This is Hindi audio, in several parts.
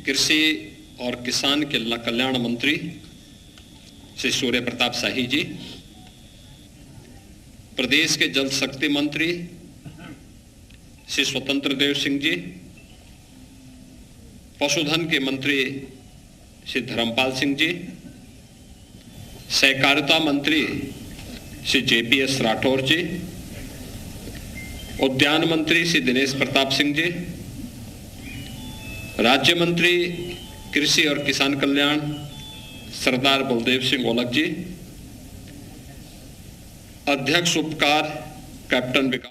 कृषि और किसान कल्याण मंत्री श्री सूर्य प्रताप शाही जी, प्रदेश के जल शक्ति मंत्री श्री स्वतंत्र देव सिंह जी, पशुधन के मंत्री श्री धर्मपाल सिंह जी, सहकारिता मंत्री श्री JPS राठौर जी, उद्यान मंत्री श्री दिनेश प्रताप सिंह जी, राज्य मंत्री कृषि और किसान कल्याण सरदार बलदेव सिंह ओलख जी, अध्यक्ष उपकार कैप्टन विकास।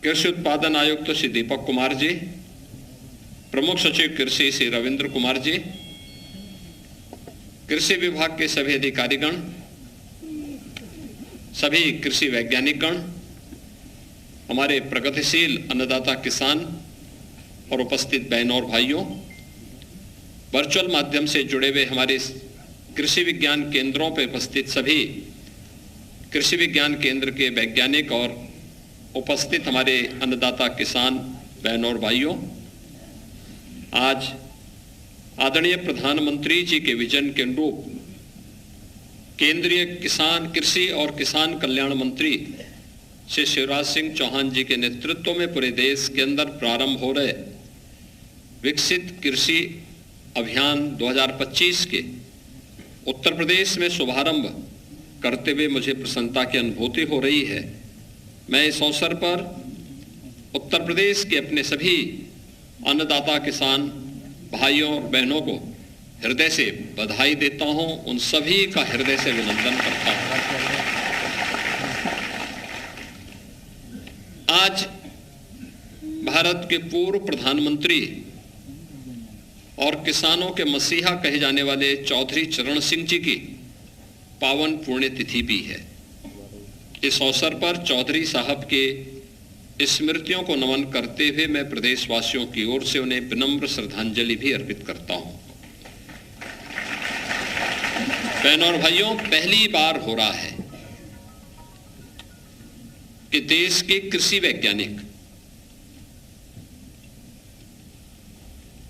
कृषि उत्पादन आयुक्त श्री दीपक कुमार जी, प्रमुख सचिव कृषि श्री रविंद्र कुमार जी, कृषि विभाग के सभी अधिकारीगण, सभी कृषि वैज्ञानिकगण, हमारे प्रगतिशील अन्नदाता किसान और उपस्थित बहनों और भाइयों, वर्चुअल माध्यम से जुड़े हुए हमारे कृषि विज्ञान केंद्रों पर उपस्थित सभी कृषि विज्ञान केंद्र के वैज्ञानिक और उपस्थित हमारे अन्नदाता किसान बहनों और भाइयों, आज आदरणीय प्रधानमंत्री जी के विजन के अनुरूप केंद्रीय कृषि और किसान कल्याण मंत्री श्री शिवराज सिंह चौहान जी के नेतृत्व में पूरे देश के अंदर प्रारंभ हो रहे विकसित कृषि अभियान 2025 के उत्तर प्रदेश में शुभारंभ करते हुए मुझे प्रसन्नता की अनुभूति हो रही है। मैं इस अवसर पर उत्तर प्रदेश के अपने सभी अन्नदाता किसान भाइयों और बहनों को हृदय से बधाई देता हूं, उन सभी का हृदय से अभिनंदन करता हूं। आज भारत के पूर्व प्रधानमंत्री और किसानों के मसीहा कहे जाने वाले चौधरी चरण सिंह जी की पावन पुण्यतिथि भी है। इस अवसर पर चौधरी साहब के स्मृतियों को नमन करते हुए मैं प्रदेशवासियों की ओर से उन्हें विनम्र श्रद्धांजलि भी अर्पित करता हूं। बहनों और भाइयों, पहली बार हो रहा है कि देश के कृषि वैज्ञानिक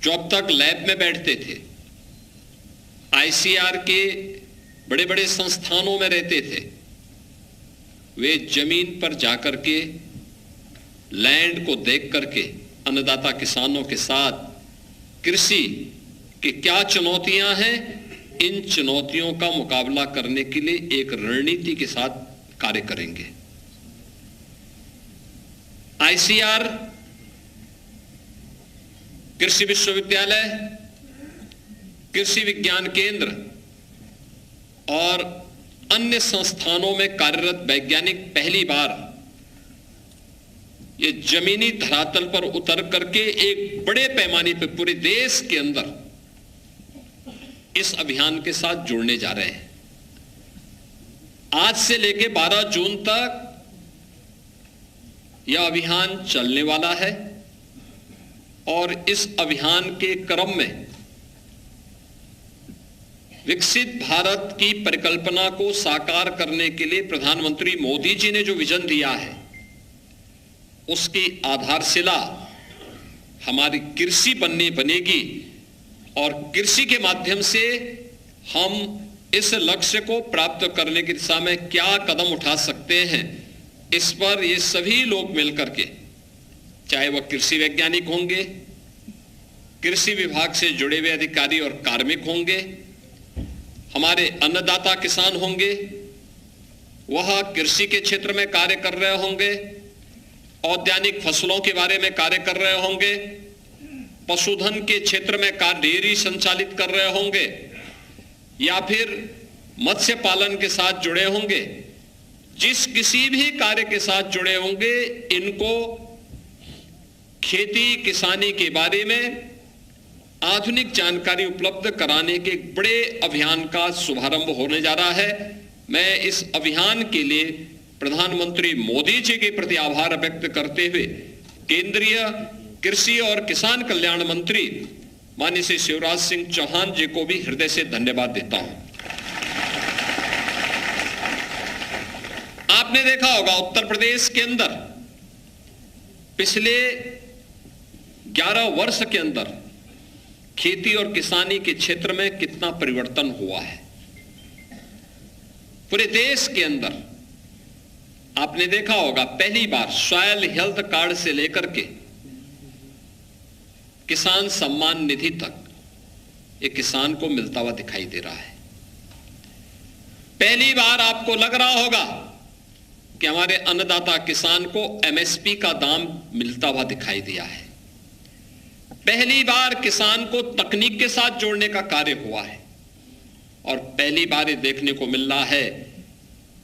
जो अब तक लैब में बैठते थे, ICAR के बड़े बड़े संस्थानों में रहते थे, वे जमीन पर जाकर के लैंड को देख करके अन्नदाता किसानों के साथ कृषि की क्या चुनौतियां हैं, इन चुनौतियों का मुकाबला करने के लिए एक रणनीति के साथ कार्य करेंगे। ICAR, कृषि विश्वविद्यालय, कृषि विज्ञान केंद्र और अन्य संस्थानों में कार्यरत वैज्ञानिक पहली बार ये जमीनी धरातल पर उतर करके एक बड़े पैमाने पर पूरे देश के अंदर इस अभियान के साथ जुड़ने जा रहे हैं। आज से लेके 12 जून तक यह अभियान चलने वाला है और इस अभियान के क्रम में विकसित भारत की परिकल्पना को साकार करने के लिए प्रधानमंत्री मोदी जी ने जो विजन दिया है, उसकी आधारशिला हमारी कृषि बनेगी और कृषि के माध्यम से हम इस लक्ष्य को प्राप्त करने की दिशा में क्या कदम उठा सकते हैं, इस पर ये सभी लोग मिलकर के, चाहे वह कृषि वैज्ञानिक होंगे, कृषि विभाग से जुड़े हुए अधिकारी और कार्मिक होंगे, हमारे अन्नदाता किसान होंगे, वह कृषि के क्षेत्र में कार्य कर रहे होंगे, औद्यानिक फसलों के बारे में कार्य कर रहे होंगे, पशुधन के क्षेत्र में डेयरी संचालित कर रहे होंगे या फिर मत्स्य पालन के साथ जुड़े होंगे, जिस किसी भी कार्य के साथ जुड़े होंगे, इनको खेती किसानी के बारे में आधुनिक जानकारी उपलब्ध कराने के एक बड़े अभियान का शुभारंभ होने जा रहा है। मैं इस अभियान के लिए प्रधानमंत्री मोदी जी के प्रति आभार व्यक्त करते हुए केंद्रीय कृषि और किसान कल्याण मंत्री माननीय श्री शिवराज सिंह चौहान जी को भी हृदय से धन्यवाद देता हूं। आपने देखा होगा उत्तर प्रदेश के अंदर पिछले 11 वर्ष के अंदर खेती और किसानी के क्षेत्र में कितना परिवर्तन हुआ है। पूरे देश के अंदर आपने देखा होगा पहली बार सॉयल हेल्थ कार्ड से लेकर के किसान सम्मान निधि तक एक किसान को मिलता हुआ दिखाई दे रहा है। पहली बार आपको लग रहा होगा कि हमारे अन्नदाता किसान को एमएसपी का दाम मिलता हुआ दिखाई दिया है। पहली बार किसान को तकनीक के साथ जोड़ने का कार्य हुआ है और पहली बार ये देखने को मिल रहा है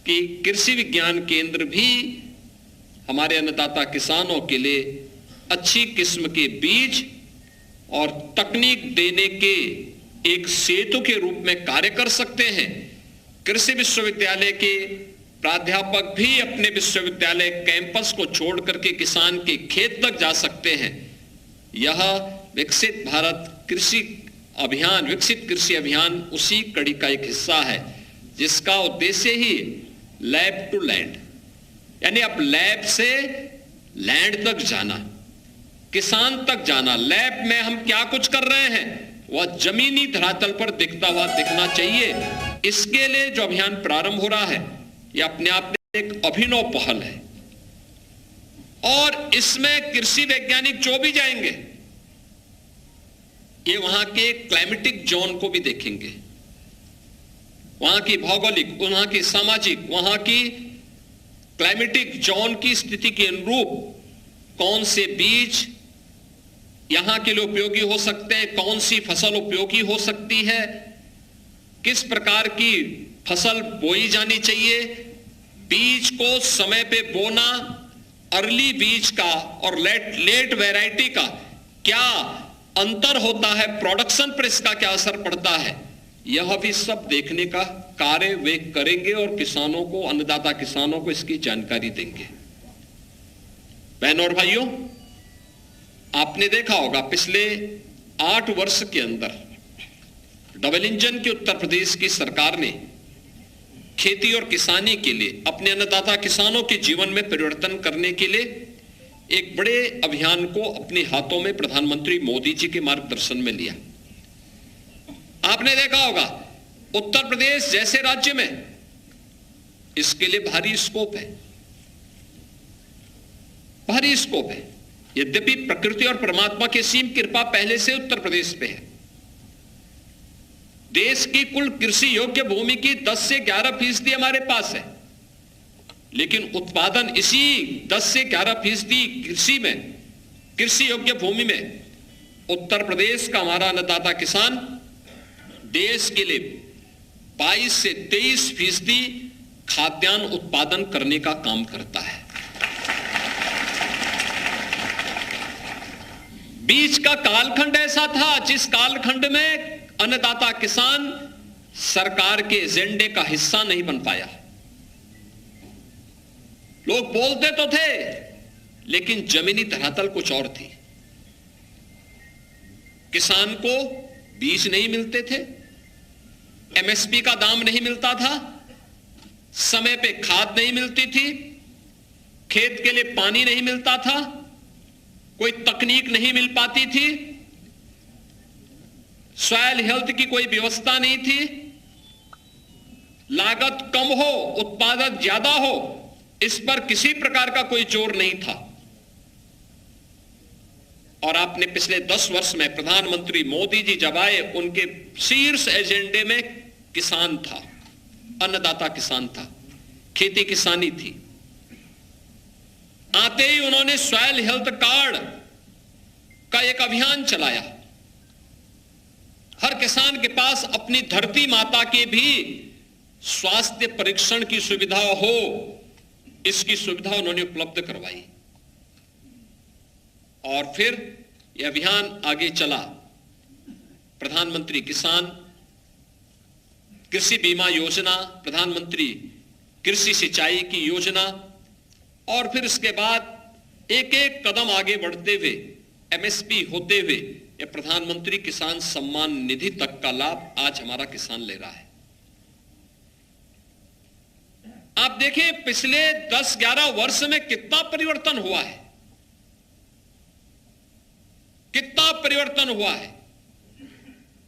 कि कृषि विज्ञान केंद्र भी हमारे अन्नदाता किसानों के लिए अच्छी किस्म के बीज और तकनीक देने के एक सेतु के रूप में कार्य कर सकते हैं। कृषि विश्वविद्यालय के प्राध्यापक भी अपने विश्वविद्यालय कैंपस को छोड़ करके किसान के खेत तक जा सकते हैं। यह विकसित भारत कृषि अभियान, विकसित कृषि अभियान उसी कड़ी का एक हिस्सा है जिसका उद्देश्य ही लैब टू लैंड, यानी अब लैब से लैंड तक जाना, किसान तक जाना। लैब में हम क्या कुछ कर रहे हैं वह जमीनी धरातल पर दिखता हुआ दिखना चाहिए। इसके लिए जो अभियान प्रारंभ हो रहा है यह अपने आप में एक अभिनव पहल है और इसमें कृषि वैज्ञानिक जो भी जाएंगे ये वहां के क्लाइमेटिक जोन को भी देखेंगे, वहां की भौगोलिक, वहां की सामाजिक, वहां की क्लाइमेटिक जोन की स्थिति के अनुरूप कौन से बीज यहां के लिए उपयोगी हो सकते हैं, कौन सी फसल उपयोगी हो सकती है, किस प्रकार की फसल बोई जानी चाहिए, बीज को समय पे बोना, अर्ली बीज का और लेट वैरायटी का क्या अंतर होता है, प्रोडक्शन पर इसका क्या असर पड़ता है, यह भी सब देखने का कार्य वे करेंगे और किसानों को, अन्नदाता किसानों को इसकी जानकारी देंगे। बहनों और भाइयों, आपने देखा होगा पिछले 8 वर्ष के अंदर डबल इंजन की उत्तर प्रदेश की सरकार ने खेती और किसानी के लिए, अपने अन्नदाता किसानों के जीवन में परिवर्तन करने के लिए एक बड़े अभियान को अपने हाथों में प्रधानमंत्री मोदी जी के मार्गदर्शन में लिया। आपने देखा होगा उत्तर प्रदेश जैसे राज्य में इसके लिए भारी स्कोप है, भारी स्कोप है। यद्यपि प्रकृति और परमात्मा की असीम कृपा पहले से उत्तर प्रदेश पे है। देश की कुल कृषि योग्य भूमि की 10 से 11% हमारे पास है, लेकिन उत्पादन इसी 10 से 11% कृषि में, कृषि योग्य भूमि में उत्तर प्रदेश का हमारा अन्नदाता किसान देश के लिए 22 से 23% खाद्यान्न उत्पादन करने का काम करता है। बीच का कालखंड ऐसा था जिस कालखंड में अन्नदाता किसान सरकार के एजेंडे का हिस्सा नहीं बन पाया। लोग बोलते तो थे लेकिन जमीनी धरातल कुछ और थी। किसान को बीज नहीं मिलते थे, एमएसपी का दाम नहीं मिलता था, समय पे खाद नहीं मिलती थी, खेत के लिए पानी नहीं मिलता था, कोई तकनीक नहीं मिल पाती थी, सॉयल हेल्थ की कोई व्यवस्था नहीं थी, लागत कम हो, उत्पादन ज्यादा हो, इस पर किसी प्रकार का कोई जोर नहीं था। और आपने पिछले 10 वर्ष में प्रधानमंत्री मोदी जी जब आए, उनके शीर्ष एजेंडे में किसान था, अन्नदाता किसान था, खेती किसानी थी। आते ही उन्होंने सॉयल हेल्थ कार्ड का एक अभियान चलाया। हर किसान के पास अपनी धरती माता के भी स्वास्थ्य परीक्षण की सुविधा हो, इसकी सुविधा उन्होंने उपलब्ध करवाई। और फिर यह अभियान आगे चला। प्रधानमंत्री किसान कृषि बीमा योजना, प्रधानमंत्री कृषि सिंचाई की योजना, और फिर इसके बाद एक एक कदम आगे बढ़ते हुए एमएसपी होते हुए यह प्रधानमंत्री किसान सम्मान निधि तक का लाभ आज हमारा किसान ले रहा है। आप देखें पिछले 10-11 वर्ष में कितना परिवर्तन हुआ है, कितना परिवर्तन हुआ है।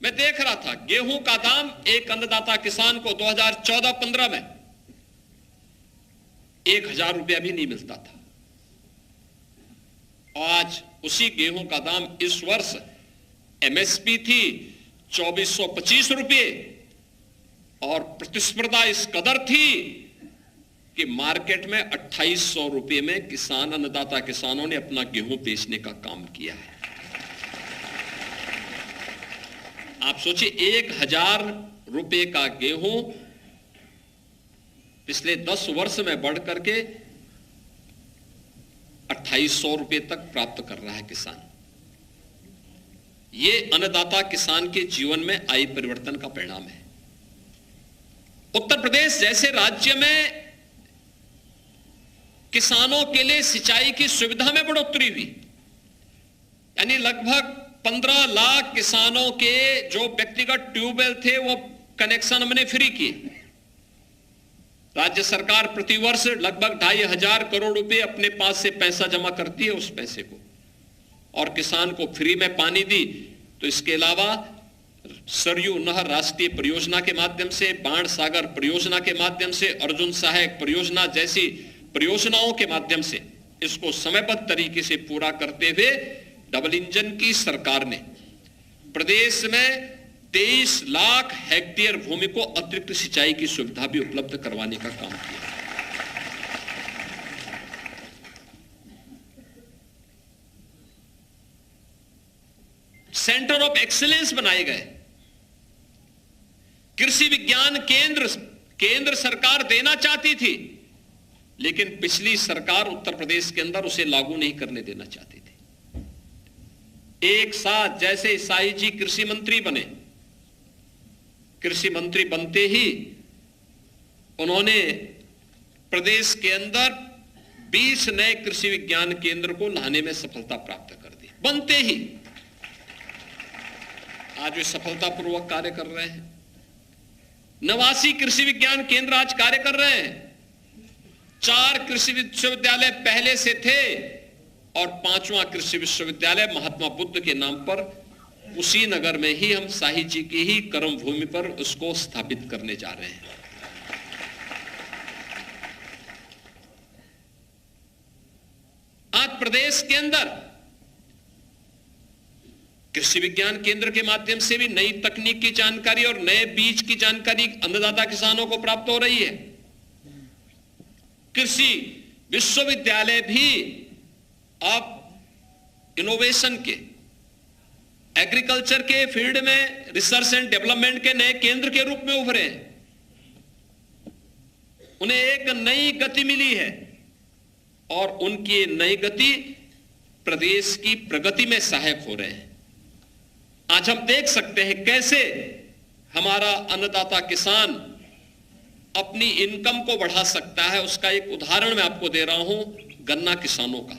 मैं देख रहा था गेहूं का दाम एक अन्नदाता किसान को 2014-15 में 1000 रुपया भी नहीं मिलता था। आज उसी गेहूं का दाम इस वर्ष एमएसपी थी 2425 रुपये और प्रतिस्पर्धा इस कदर थी कि मार्केट में 2800 रुपये में किसान अन्नदाता किसानों ने अपना गेहूं बेचने का काम किया है। आप सोचिए 1000 रुपये का गेहूं पिछले 10 वर्ष में बढ़ करके 2800 रुपये तक प्राप्त कर रहा है किसान। यह अन्नदाता किसान के जीवन में आई परिवर्तन का परिणाम है। उत्तर प्रदेश जैसे राज्य में किसानों के लिए सिंचाई की सुविधा में बढ़ोतरी हुई, यानी लगभग 15 लाख किसानों के जो व्यक्तिगत ट्यूबवेल थे वो कनेक्शन हमने फ्री किए। राज्य सरकार प्रतिवर्ष लगभग 2500 करोड़ रुपए अपने पास से पैसा जमा करती है, उस पैसे को और किसान को फ्री में पानी दी। तो इसके अलावा सरयू नहर राष्ट्रीय परियोजना के माध्यम से, बाण सागर परियोजना के माध्यम से, अर्जुन सहायक परियोजना जैसी परियोजनाओं के माध्यम से इसको समयबद्ध तरीके से पूरा करते हुए डबल इंजन की सरकार ने प्रदेश में 23 लाख हेक्टेयर भूमि को अतिरिक्त सिंचाई की सुविधा भी उपलब्ध करवाने का काम किया। सेंटर ऑफ एक्सीलेंस बनाए गए। कृषि विज्ञान केंद्र सरकार देना चाहती थी, लेकिन पिछली सरकार उत्तर प्रदेश के अंदर उसे लागू नहीं करने देना चाहती थी। एक साथ जैसे साई जी कृषि मंत्री बने, कृषि मंत्री बनते ही उन्होंने प्रदेश के अंदर 20 नए कृषि विज्ञान केंद्र को लाने में सफलता प्राप्त कर दी। बनते ही आज वे सफलतापूर्वक कार्य कर रहे हैं। 89 कृषि विज्ञान केंद्र आज कार्य कर रहे हैं। 4 कृषि विश्वविद्यालय पहले से थे और 5वां कृषि विश्वविद्यालय महात्मा बुद्ध के नाम पर उसी नगर में ही हम साही जी की ही कर्म भूमि पर उसको स्थापित करने जा रहे हैं। आज प्रदेश के अंदर कृषि विज्ञान केंद्र के माध्यम से भी नई तकनीक की जानकारी और नए बीज की जानकारी अन्नदाता किसानों को प्राप्त हो रही है। कृषि विश्वविद्यालय भी अब इनोवेशन के, एग्रीकल्चर के फील्ड में रिसर्च एंड डेवलपमेंट के नए केंद्र के रूप में उभरे हैं। उन्हें एक नई गति मिली है और उनकी नई गति प्रदेश की प्रगति में सहायक हो रहे हैं। आज हम देख सकते हैं कैसे हमारा अन्नदाता किसान अपनी इनकम को बढ़ा सकता है। उसका एक उदाहरण मैं आपको दे रहा हूं, गन्ना किसानों का।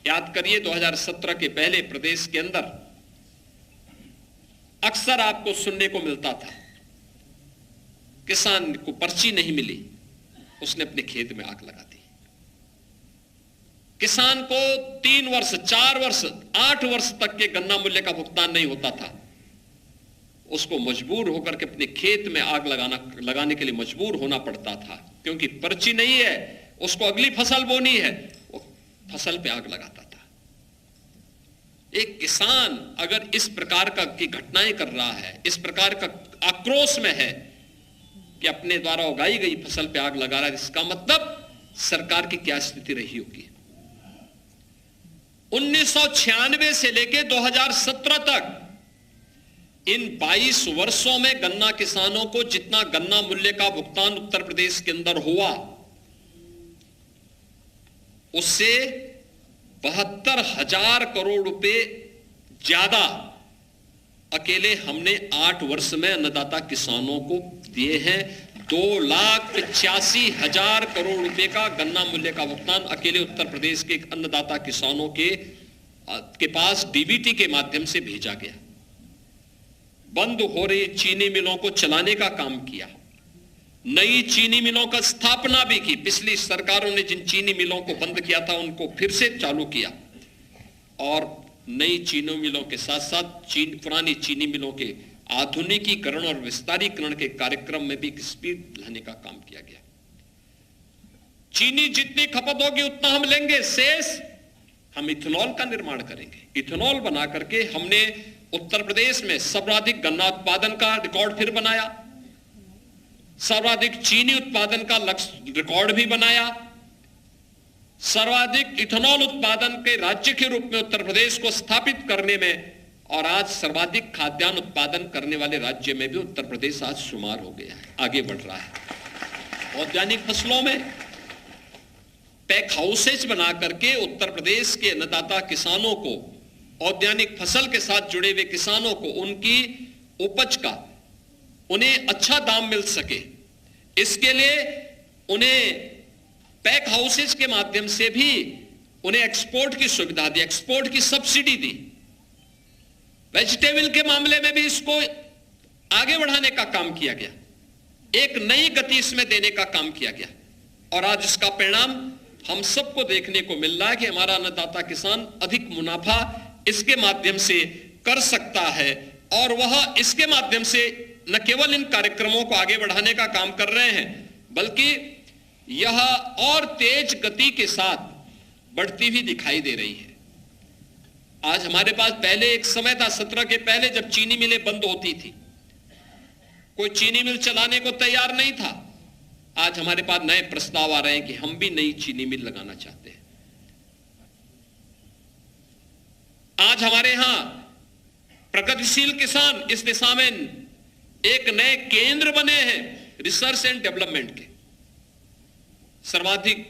याद करिए 2017 के पहले प्रदेश के अंदर अक्सर आपको सुनने को मिलता था किसान को पर्ची नहीं मिली, उसने अपने खेत में आग लगा दी। किसान को 3 वर्ष, 4 वर्ष, 8 वर्ष तक के गन्ना मूल्य का भुगतान नहीं होता था। उसको मजबूर होकर के अपने खेत में आग लगाने के लिए मजबूर होना पड़ता था, क्योंकि पर्ची नहीं है, उसको अगली फसल बोनी है, वो फसल पे आग लगाता था। एक किसान अगर इस प्रकार की घटनाएं कर रहा है, इस प्रकार का आक्रोश में है कि अपने द्वारा उगाई गई फसल पे आग लगा रहा है, इसका मतलब सरकार की क्या स्थिति रही होगी। 1996 से लेकर 2017 तक इन 22 वर्षों में गन्ना किसानों को जितना गन्ना मूल्य का भुगतान उत्तर प्रदेश के अंदर हुआ, उससे 72,000 करोड़ रुपए ज्यादा अकेले हमने 8 वर्ष में अन्नदाता किसानों को दिए हैं। 2,85,000 करोड़ रुपए का गन्ना मूल्य का भुगतान अकेले उत्तर प्रदेश के अन्नदाता किसानों के पास डीबीटी के माध्यम से भेजा गया। बंद हो रही चीनी मिलों को चलाने का काम किया। नई चीनी मिलों का स्थापना भी की। पिछली सरकारों ने जिन चीनी मिलों को बंद किया था उनको फिर से चालू किया, और नई चीनी मिलों के साथ साथ पुरानी चीनी मिलों के आधुनिकीकरण और विस्तारीकरण के कार्यक्रम में भी एक स्पीड लाने का काम किया गया। चीनी जितनी खपत होगी उतना हम लेंगे, शेष हम इथेनॉल का निर्माण करेंगे। इथेनॉल बना करके हमने उत्तर प्रदेश में सर्वाधिक गन्ना उत्पादन का रिकॉर्ड फिर बनाया, सर्वाधिक चीनी उत्पादन का लक्ष्य रिकॉर्ड भी बनाया, सर्वाधिक इथेनॉल उत्पादन के राज्य के रूप में उत्तर प्रदेश को स्थापित करने में, और आज सर्वाधिक खाद्यान्न उत्पादन करने वाले राज्य में भी उत्तर प्रदेश आज शुमार हो गया है, आगे बढ़ रहा है। औद्यानिक फसलों में पैक हाउसेज बना करके उत्तर प्रदेश के अन्नदाता किसानों को, औद्यानिक फसल के साथ जुड़े हुए किसानों को उनकी उपज का उन्हें अच्छा दाम मिल सके, इसके लिए उन्हें पैक हाउसेज के माध्यम से भी उन्हें एक्सपोर्ट की सुविधा दी, एक्सपोर्ट की सब्सिडी दी। वेजिटेबल के मामले में भी इसको आगे बढ़ाने का काम किया गया, एक नई गति इसमें देने का काम किया गया, और आज इसका परिणाम हम सबको देखने को मिल रहा है कि हमारा अन्नदाता किसान अधिक मुनाफा इसके माध्यम से कर सकता है, और वह इसके माध्यम से न केवल इन कार्यक्रमों को आगे बढ़ाने का काम कर रहे हैं, बल्कि यह और तेज गति के साथ बढ़ती हुई दिखाई दे रही है। आज हमारे पास पहले एक समय था 17 के पहले, जब चीनी मिलें बंद होती थी, कोई चीनी मिल चलाने को तैयार नहीं था। आज हमारे पास नए प्रस्ताव आ रहे हैं कि हम भी नई चीनी मिल लगाना चाहते हैं। आज हमारे यहां प्रगतिशील किसान इस दिशा में एक नए केंद्र बने हैं रिसर्च एंड डेवलपमेंट के। सर्वाधिक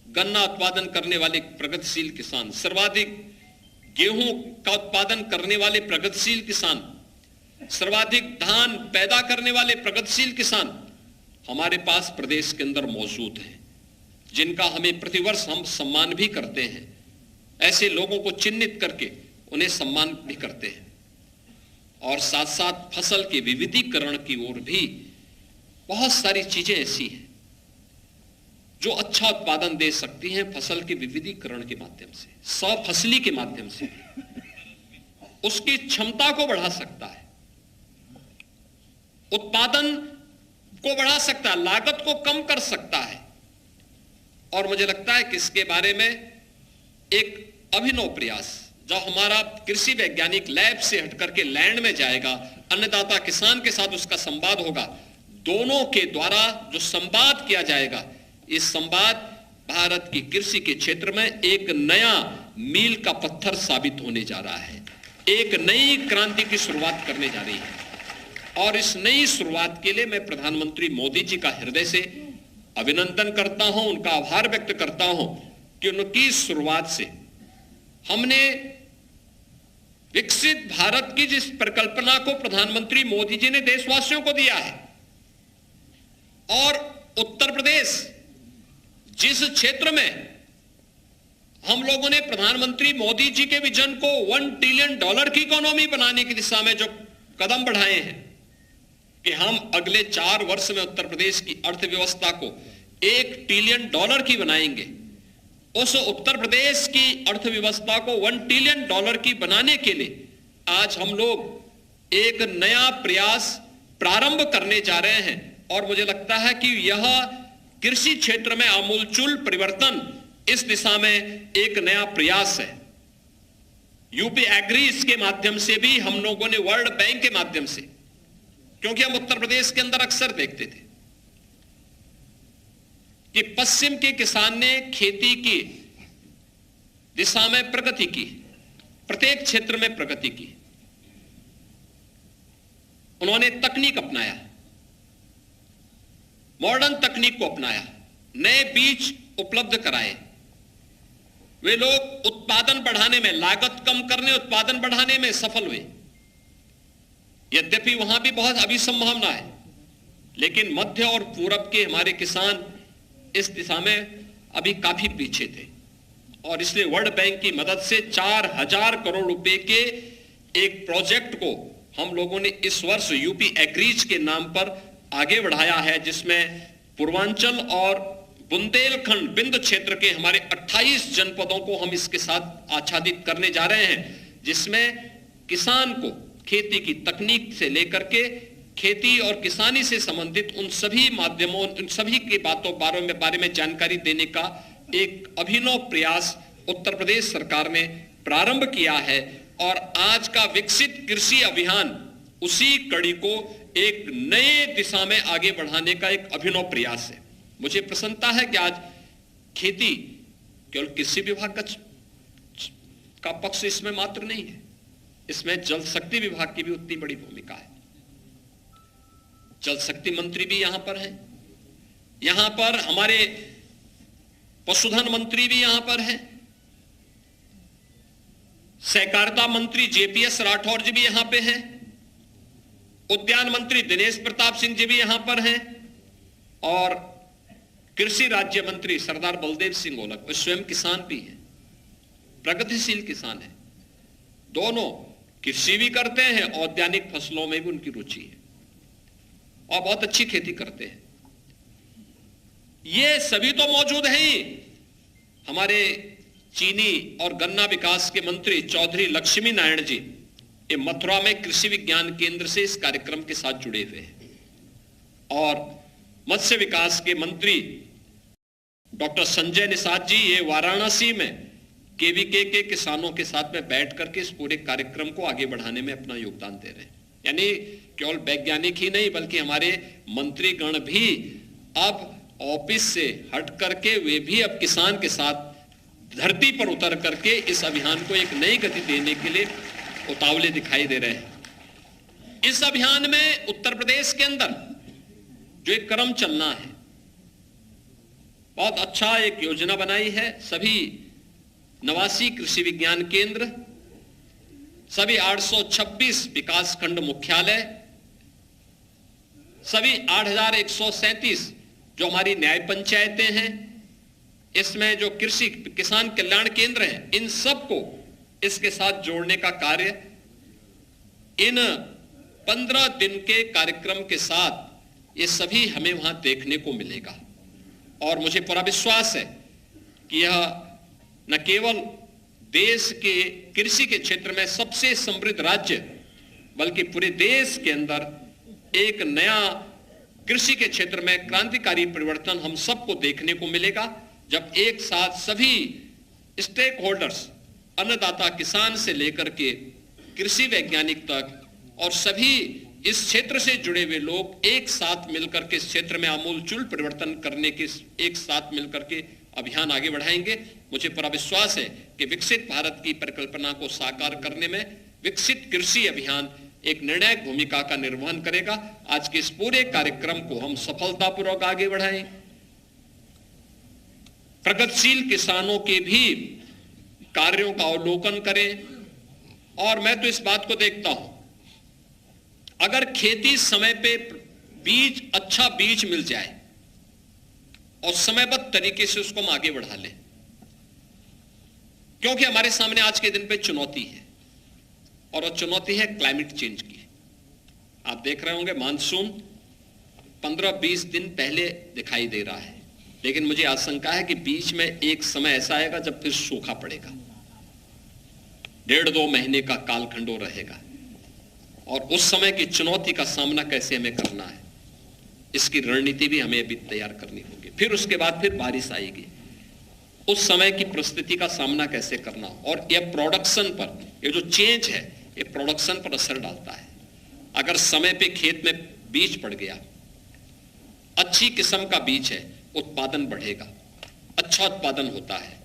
गन्ना उत्पादन करने वाले प्रगतिशील किसान, सर्वाधिक गेहूं का उत्पादन करने वाले प्रगतिशील किसान, सर्वाधिक धान पैदा करने वाले प्रगतिशील किसान हमारे पास प्रदेश के अंदर मौजूद हैं, जिनका हमें प्रतिवर्ष हम सम्मान भी करते हैं। ऐसे लोगों को चिन्हित करके उन्हें सम्मान भी करते हैं, और साथ साथ फसल के विविधीकरण की ओर भी बहुत सारी चीजें ऐसी हैं जो अच्छा उत्पादन दे सकती हैं। फसल के विविधीकरण के माध्यम से, सफसली के माध्यम से उसकी क्षमता को बढ़ा सकता है, उत्पादन को बढ़ा सकता है, लागत को कम कर सकता है। और मुझे लगता है कि इसके बारे में एक अभिनव प्रयास, जब हमारा कृषि वैज्ञानिक लैब से हटकर के लैंड में जाएगा, अन्नदाता किसान के साथ उसका संवाद होगा, दोनों के द्वारा जो संवाद किया जाएगा, इस संवाद भारत की कृषि के क्षेत्र में एक नया मील का पत्थर साबित होने जा रहा है, एक नई क्रांति की शुरुआत करने जा रही है। और इस नई शुरुआत के लिए मैं प्रधानमंत्री मोदी जी का हृदय से अभिनंदन करता हूं, उनका आभार व्यक्त करता हूं कि उनकी शुरुआत से हमने विकसित भारत की जिस परिकल्पना को प्रधानमंत्री मोदी जी ने देशवासियों को दिया है, और उत्तर प्रदेश जिस क्षेत्र में हम लोगों ने प्रधानमंत्री मोदी जी के विजन को $1 ट्रिलियन की इकोनॉमी बनाने की दिशा में जो कदम बढ़ाए हैं कि हम अगले 4 वर्ष में उत्तर प्रदेश की अर्थव्यवस्था को $1 ट्रिलियन की बनाएंगे, उस उत्तर प्रदेश की अर्थव्यवस्था को $1 ट्रिलियन की बनाने के लिए आज हम लोग एक नया प्रयास प्रारंभ करने जा रहे हैं। और मुझे लगता है कि यह कृषि क्षेत्र में आमूलचूल परिवर्तन, इस दिशा में एक नया प्रयास है। यूपी एग्रीज के माध्यम से भी हम लोगों ने, वर्ल्ड बैंक के माध्यम से, क्योंकि हम उत्तर प्रदेश के अंदर अक्सर देखते थे कि पश्चिम के किसान ने खेती की दिशा में प्रगति की, प्रत्येक क्षेत्र में प्रगति की, उन्होंने तकनीक अपनाया, मॉडर्न तकनीक को अपनाया, नए बीज उपलब्ध कराए, वे लोग उत्पादन बढ़ाने में, लागत कम करने, उत्पादन बढ़ाने में सफल हुए। यद्यपि वहां भी बहुत अभी संभावना है, लेकिन मध्य और पूरब के हमारे किसान इस दिशा में अभी काफी पीछे थे, और इसलिए वर्ल्ड बैंक की मदद से 4000 करोड़ रुपए के एक प्रोजेक्ट को हम लोगों ने इस वर्ष यूपी एग्रीज के नाम पर आगे बढ़ाया है, जिसमें पूर्वांचल और बुंदेलखंड बिंद क्षेत्र के हमारे 28 जनपदों को हम इसके साथ आच्छादित करने जा रहे हैं, जिसमें किसान को खेती की तकनीक से लेकर के खेती और किसानी से संबंधित उन सभी माध्यमों, उन सभी की बारे में जानकारी देने का एक अभिनव प्रयास उत्तर प्रदेश सरकार ने प्रारंभ किया है। और आज का विकसित कृषि अभियान उसी कड़ी को एक नए दिशा में आगे बढ़ाने का एक अभिनव प्रयास है। मुझे प्रसन्नता है कि आज खेती केवल कृषि विभाग का पक्ष इसमें मात्र नहीं है, इसमें जल शक्ति विभाग की भी उतनी बड़ी भूमिका है। जल शक्ति मंत्री भी यहां पर हैं, यहां पर हमारे पशुधन मंत्री भी यहां पर हैं, सहकारिता मंत्री जेपीएस राठौर जी भी यहां पे हैं, उद्यान मंत्री दिनेश प्रताप सिंह जी भी यहां पर हैं, और कृषि राज्य मंत्री सरदार बलदेव सिंह ओलक वो स्वयं किसान भी हैं, प्रगतिशील किसान हैं, दोनों कृषि भी करते हैं, औद्यानिक फसलों में भी उनकी रुचि है और बहुत अच्छी खेती करते हैं। ये सभी तो मौजूद हैं ही। हमारे चीनी और गन्ना विकास के मंत्री चौधरी लक्ष्मी नारायण जी ये मथुरा में कृषि विज्ञान केंद्र से इस कार्यक्रम के साथ जुड़े हुए हैं, और मत्स्य विकास के मंत्री डॉक्टर संजय निषाद जी ये वाराणसी में केवीके के किसानों के साथ में बैठ करके इस पूरे कार्यक्रम को आगे बढ़ाने में अपना योगदान दे रहे हैं। यानी केवल वैज्ञानिक ही नहीं बल्कि हमारे मंत्रीगण भी अब ऑफिस से हट करके वे भी अब किसान के साथ धरती पर उतर करके इस अभियान को एक नई गति देने के लिए उतावले दिखाई दे रहे हैं। इस अभियान में उत्तर प्रदेश के अंदर जो एक क्रम चलना है, बहुत अच्छा एक योजना बनाई है। सभी 89 कृषि विज्ञान केंद्र, सभी 826 विकास खंड मुख्यालय, सभी 8137 जो हमारी न्याय पंचायतें हैं, इसमें जो कृषि किसान कल्याण केंद्र हैं, इन सबको इसके साथ जोड़ने का कार्य इन 15 दिन के कार्यक्रम के साथ ये सभी हमें वहां देखने को मिलेगा। और मुझे पूरा विश्वास है कि यह न केवल देश के कृषि के क्षेत्र में सबसे समृद्ध राज्य बल्कि पूरे देश के अंदर एक नया कृषि के क्षेत्र में क्रांतिकारी परिवर्तन हम सबको देखने को मिलेगा, जब एक साथ सभी स्टेक होल्डर्स, अन्नदाता किसान से लेकर के कृषि वैज्ञानिक तक और सभी इस क्षेत्र से जुड़े हुए लोग एक साथ मिलकर के इस क्षेत्र में आमूलचूल परिवर्तन करने के एक साथ मिलकर के अभियान आगे बढ़ाएंगे। मुझे पूरा विश्वास है कि विकसित भारत की परिकल्पना को साकार करने में विकसित कृषि अभियान एक निर्णायक भूमिका का निर्वहन करेगा। आज के इस पूरे कार्यक्रम को हम सफलतापूर्वक आगे बढ़ाएं, प्रगतिशील किसानों के भी कार्यों का अवलोकन करें। और मैं तो इस बात को देखता हूं, अगर खेती समय पे बीज, अच्छा बीज मिल जाए और समयबद्ध तरीके से उसको हम आगे बढ़ा लें, क्योंकि हमारे सामने आज के दिन पे चुनौती है, और वो चुनौती है क्लाइमेट चेंज की। आप देख रहे होंगे मानसून 15-20 दिन पहले दिखाई दे रहा है, लेकिन मुझे आशंका है कि बीच में एक समय ऐसा आएगा जब फिर सूखा पड़ेगा, 1.5-2 महीने का कालखंड रहेगा, और उस समय की चुनौती का सामना कैसे हमें करना है, इसकी रणनीति भी हमें अभी तैयार करनी होगी। फिर उसके बाद फिर बारिश आएगी, उस समय की परिस्थिति का सामना कैसे करना, और यह प्रोडक्शन पर, ये जो चेंज है ये प्रोडक्शन पर असर डालता है। अगर समय पे खेत में बीज पड़ गया, अच्छी किस्म का बीज है, उत्पादन बढ़ेगा, अच्छा उत्पादन होता है।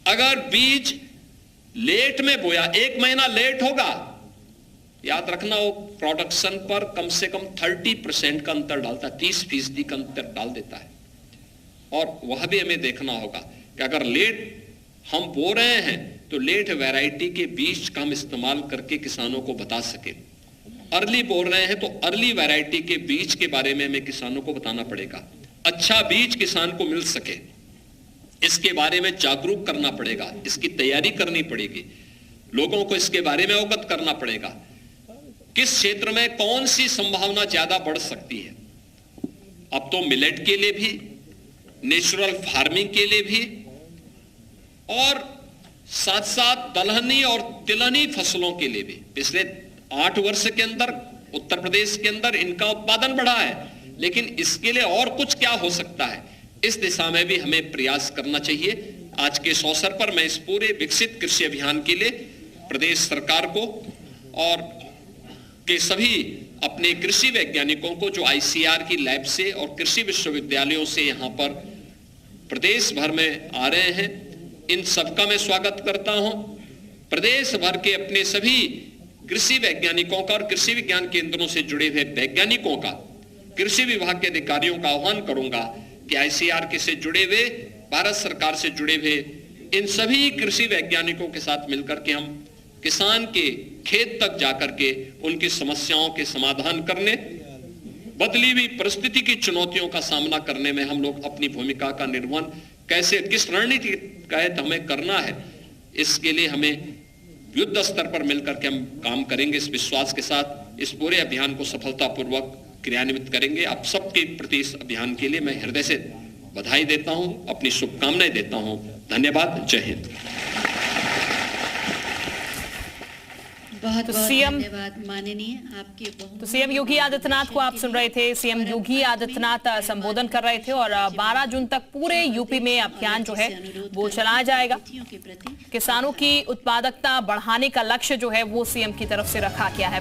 अगर बीज लेट में बोया, 1 महीना लेट होगा, याद रखना वो प्रोडक्शन पर कम से कम 30% का अंतर डालता है, 30% का अंतर डाल देता है। और वह भी हमें देखना होगा कि अगर लेट हम बो रहे हैं तो लेट वैरायटी के बीज का हम इस्तेमाल करके किसानों को बता सके। अर्ली बो रहे हैं तो अर्ली वैरायटी के बीज के बारे में हमें किसानों को बताना पड़ेगा, अच्छा बीज किसान को मिल सके, इसके बारे में जागरूक करना पड़ेगा, इसकी तैयारी करनी पड़ेगी, लोगों को इसके बारे में अवगत करना पड़ेगा। किस क्षेत्र में कौन सी संभावना ज्यादा बढ़ सकती है। अब तो मिलेट के लिए भी, नेचुरल फार्मिंग के लिए भी, और साथ साथ दलहनी और तिलहनी फसलों के लिए भी पिछले 8 वर्ष के अंदर उत्तर प्रदेश के अंदर इनका उत्पादन बढ़ा है, लेकिन इसके लिए और कुछ क्या हो सकता है, इस दिशा में भी हमें प्रयास करना चाहिए। आज के इस अवसर पर मैं इस पूरे विकसित कृषि अभियान के लिए प्रदेश सरकार को और के सभी अपने कृषि वैज्ञानिकों को जो आईसीआर की लैब से और कृषि विश्वविद्यालयों से यहां पर प्रदेश भर में आ रहे हैं, इन सबका मैं स्वागत करता हूं। प्रदेश भर के अपने सभी कृषि वैज्ञानिकों का और कृषि विज्ञान केंद्रों से जुड़े हुए वैज्ञानिकों का, कृषि विभाग के अधिकारियों का आह्वान करूंगा कि आईसीआर के से जुड़े हुए, भारत सरकार से जुड़े हुए इन सभी कृषि वैज्ञानिकों के साथ मिलकर के हम किसान के खेत तक जाकर के उनकी समस्याओं के समाधान करने, बदली हुई परिस्थिति की चुनौतियों का सामना करने में हम लोग अपनी भूमिका का निर्वहन कैसे, किस रणनीति के तहत हमें करना है, इसके लिए हमें युद्ध स्तर पर मिलकर के हम काम करेंगे। इस विश्वास के साथ इस पूरे अभियान को सफलतापूर्वक क्रियान्वित करेंगे। आप सबके प्रति इस अभियान के लिए मैं हृदय से बधाई देता हूं, अपनी शुभकामनाएं देता हूं। धन्यवाद। जय हिंद। बहुत बहुत धन्यवाद माननीय आपके। तो सीएम योगी आदित्यनाथ को आप सुन रहे थे। सीएम योगी आदित्यनाथ संबोधन कर रहे थे और 12 जून तक पूरे यूपी में अभियान जो है वो चलाया जाएगा। किसानों की उत्पादकता बढ़ाने का लक्ष्य जो है वो सीएम की तरफ से रखा गया है।